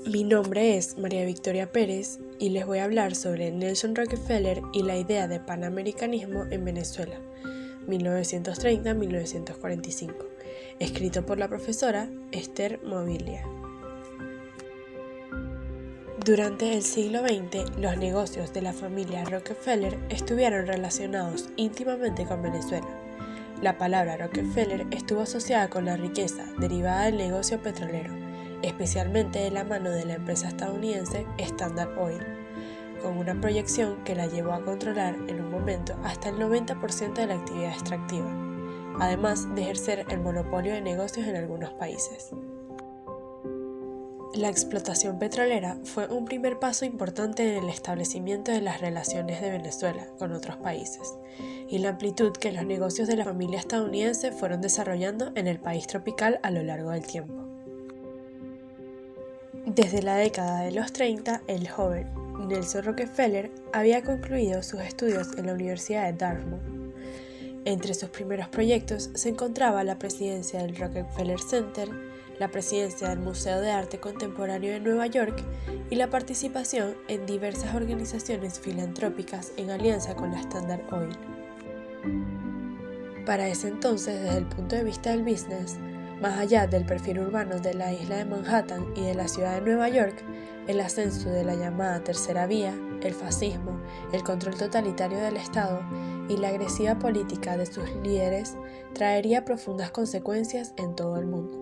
Mi nombre es María Victoria Pérez y les voy a hablar sobre Nelson Rockefeller y la idea de panamericanismo en Venezuela, 1930-1945, escrito por la profesora Esther Mobilia. Durante el siglo XX, los negocios de la familia Rockefeller estuvieron relacionados íntimamente con Venezuela. La palabra Rockefeller estuvo asociada con la riqueza derivada del negocio petrolero, especialmente de la mano de la empresa estadounidense Standard Oil, con una proyección que la llevó a controlar en un momento hasta el 90% de la actividad extractiva, además de ejercer el monopolio de negocios en algunos países. La explotación petrolera fue un primer paso importante en el establecimiento de las relaciones de Venezuela con otros países y la amplitud que los negocios de la familia estadounidense fueron desarrollando en el país tropical a lo largo del tiempo. Desde la década de los 30, el joven Nelson Rockefeller había concluido sus estudios en la Universidad de Dartmouth. Entre sus primeros proyectos se encontraba la presidencia del Rockefeller Center, la presidencia del Museo de Arte Contemporáneo de Nueva York y la participación en diversas organizaciones filantrópicas en alianza con la Standard Oil. Para ese entonces, desde el punto de vista del business, más allá del perfil urbano de la isla de Manhattan y de la ciudad de Nueva York, el ascenso de la llamada Tercera Vía, el fascismo, el control totalitario del Estado y la agresiva política de sus líderes traería profundas consecuencias en todo el mundo.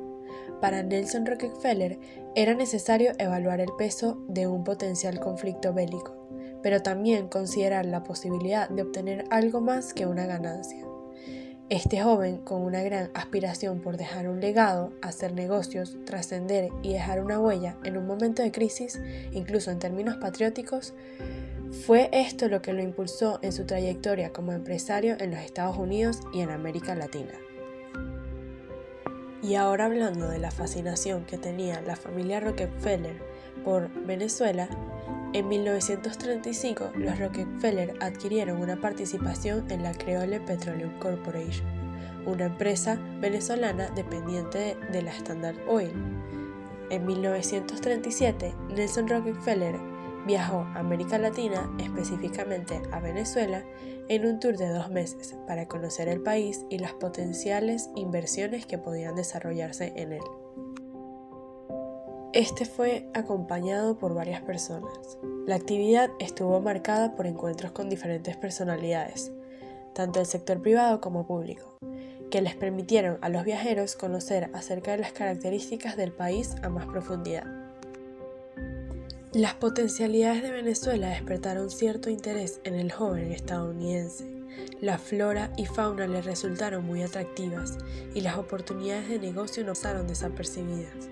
Para Nelson Rockefeller era necesario evaluar el peso de un potencial conflicto bélico, pero también considerar la posibilidad de obtener algo más que una ganancia. Este joven, con una gran aspiración por dejar un legado, hacer negocios, trascender y dejar una huella en un momento de crisis, incluso en términos patrióticos, fue esto lo que lo impulsó en su trayectoria como empresario en los Estados Unidos y en América Latina. Y ahora hablando de la fascinación que tenía la familia Rockefeller por Venezuela, en 1935 los Rockefeller adquirieron una participación en la Creole Petroleum Corporation, una empresa venezolana dependiente de la Standard Oil. En 1937, Nelson Rockefeller viajó a América Latina, específicamente a Venezuela, en un tour de 2 meses para conocer el país y las potenciales inversiones que podían desarrollarse en él. Este fue acompañado por varias personas. La actividad estuvo marcada por encuentros con diferentes personalidades, tanto del sector privado como público, que les permitieron a los viajeros conocer acerca de las características del país a más profundidad. Las potencialidades de Venezuela despertaron cierto interés en el joven estadounidense. La flora y fauna le resultaron muy atractivas y las oportunidades de negocio no pasaron desapercibidas.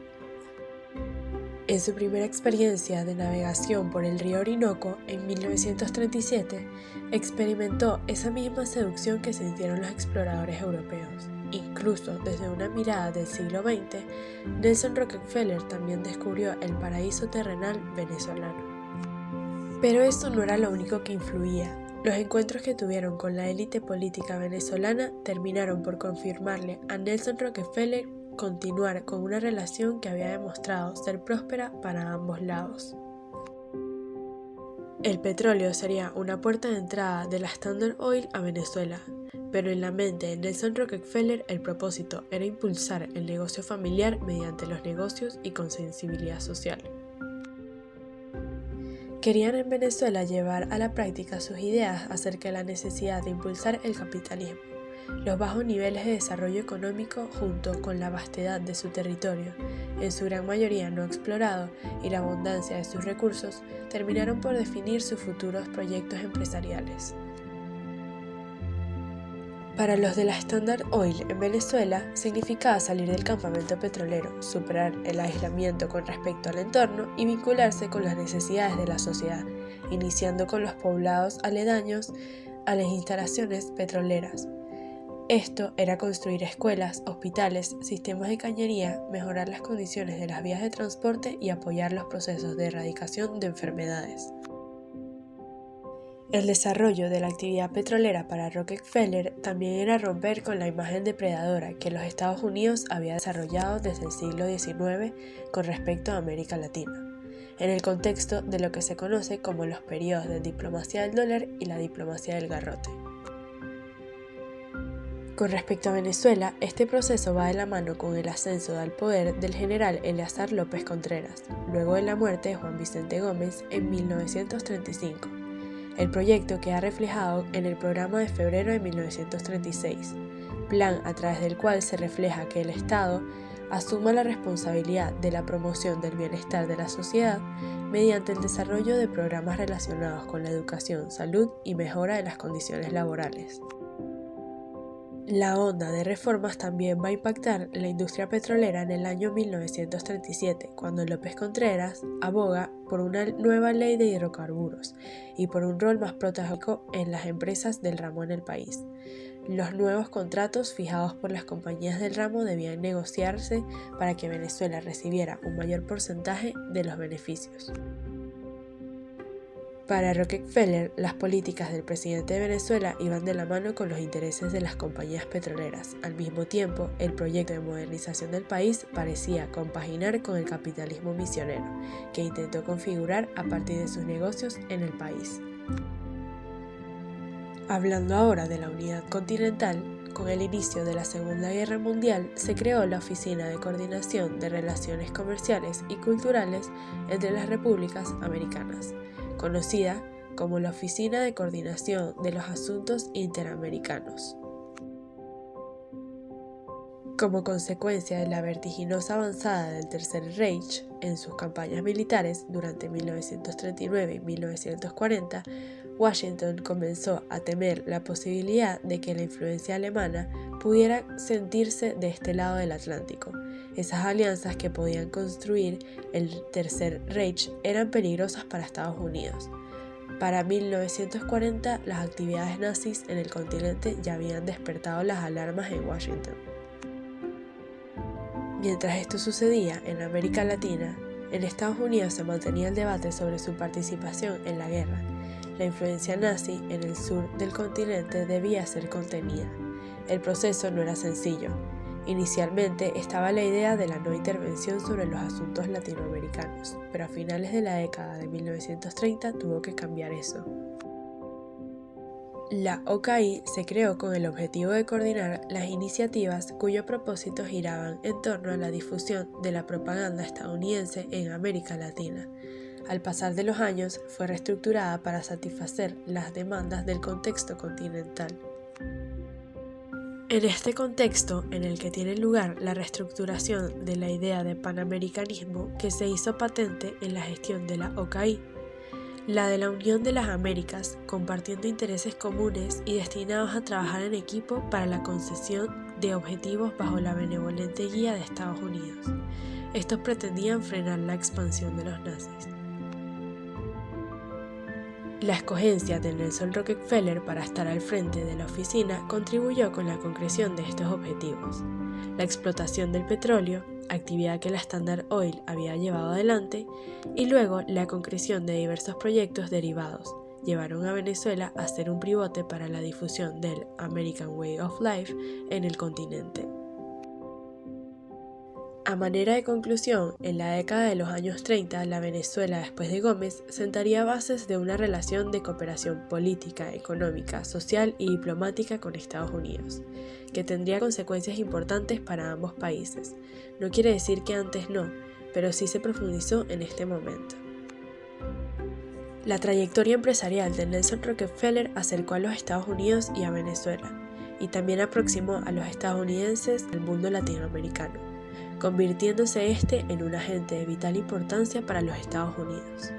En su primera experiencia de navegación por el río Orinoco en 1937, experimentó esa misma seducción que sintieron los exploradores europeos. Incluso desde una mirada del siglo XX, Nelson Rockefeller también descubrió el paraíso terrenal venezolano. Pero eso no era lo único que influía. Los encuentros que tuvieron con la élite política venezolana terminaron por confirmarle a Nelson Rockefeller continuar con una relación que había demostrado ser próspera para ambos lados. El petróleo sería una puerta de entrada de la Standard Oil a Venezuela, pero en la mente de Nelson Rockefeller el propósito era impulsar el negocio familiar mediante los negocios y con sensibilidad social. Querían en Venezuela llevar a la práctica sus ideas acerca de la necesidad de impulsar el capitalismo. Los bajos niveles de desarrollo económico, junto con la vastedad de su territorio, en su gran mayoría no explorado, y la abundancia de sus recursos, terminaron por definir sus futuros proyectos empresariales. Para los de la Standard Oil en Venezuela, significaba salir del campamento petrolero, superar el aislamiento con respecto al entorno y vincularse con las necesidades de la sociedad, iniciando con los poblados aledaños a las instalaciones petroleras. Esto era construir escuelas, hospitales, sistemas de cañería, mejorar las condiciones de las vías de transporte y apoyar los procesos de erradicación de enfermedades. El desarrollo de la actividad petrolera para Rockefeller también era romper con la imagen depredadora que los Estados Unidos había desarrollado desde el siglo XIX con respecto a América Latina. en el contexto de lo que se conoce como los periodos de diplomacia del dólar y la diplomacia del garrote. Con respecto a Venezuela, este proceso va de la mano con el ascenso al poder del general Eleazar López Contreras, luego de la muerte de Juan Vicente Gómez en 1935. El proyecto queda reflejado en el programa de febrero de 1936, plan a través del cual se refleja que el Estado asuma la responsabilidad de la promoción del bienestar de la sociedad mediante el desarrollo de programas relacionados con la educación, salud y mejora de las condiciones laborales. La onda de reformas también va a impactar la industria petrolera en el año 1937, cuando López Contreras aboga por una nueva ley de hidrocarburos y por un rol más protagónico en las empresas del ramo en el país. Los nuevos contratos fijados por las compañías del ramo debían negociarse para que Venezuela recibiera un mayor porcentaje de los beneficios. Para Rockefeller, las políticas del presidente de Venezuela iban de la mano con los intereses de las compañías petroleras. Al mismo tiempo, el proyecto de modernización del país parecía compaginar con el capitalismo misionero, que intentó configurar a partir de sus negocios en el país. Hablando ahora de la unidad continental, con el inicio de la Segunda Guerra Mundial se creó la Oficina de Coordinación de Relaciones Comerciales y Culturales entre las Repúblicas Americanas, conocida como la Oficina de Coordinación de los Asuntos Interamericanos. Como consecuencia de la vertiginosa avanzada del Tercer Reich en sus campañas militares durante 1939 y 1940, Washington comenzó a temer la posibilidad de que la influencia alemana pudiera sentirse de este lado del Atlántico. Esas alianzas que podían construir el Tercer Reich eran peligrosas para Estados Unidos. Para 1940, las actividades nazis en el continente ya habían despertado las alarmas en Washington. Mientras esto sucedía en América Latina, en Estados Unidos se mantenía el debate sobre su participación en la guerra. La influencia nazi en el sur del continente debía ser contenida. El proceso no era sencillo. Inicialmente estaba la idea de la no intervención sobre los asuntos latinoamericanos, pero a finales de la década de 1930 tuvo que cambiar eso. La OCAI se creó con el objetivo de coordinar las iniciativas cuyo propósito giraban en torno a la difusión de la propaganda estadounidense en América Latina. Al pasar de los años, fue reestructurada para satisfacer las demandas del contexto continental. En este contexto, en el que tiene lugar la reestructuración de la idea de panamericanismo que se hizo patente en la gestión de la OCAI, la de la Unión de las Américas, compartiendo intereses comunes y destinados a trabajar en equipo para la concesión de objetivos bajo la benevolente guía de Estados Unidos. Estos pretendían frenar la expansión de los nazis. La escogencia de Nelson Rockefeller para estar al frente de la oficina contribuyó con la concreción de estos objetivos. La explotación del petróleo, actividad que la Standard Oil había llevado adelante, y luego la concreción de diversos proyectos derivados, llevaron a Venezuela a ser un pivote para la difusión del American Way of Life en el continente. A manera de conclusión, en la década de los años 30, la Venezuela después de Gómez sentaría bases de una relación de cooperación política, económica, social y diplomática con Estados Unidos, que tendría consecuencias importantes para ambos países. No quiere decir que antes no, pero sí se profundizó en este momento. La trayectoria empresarial de Nelson Rockefeller acercó a los Estados Unidos y a Venezuela, y también aproximó a los estadounidenses al mundo latinoamericano, convirtiéndose en un agente de vital importancia para los Estados Unidos.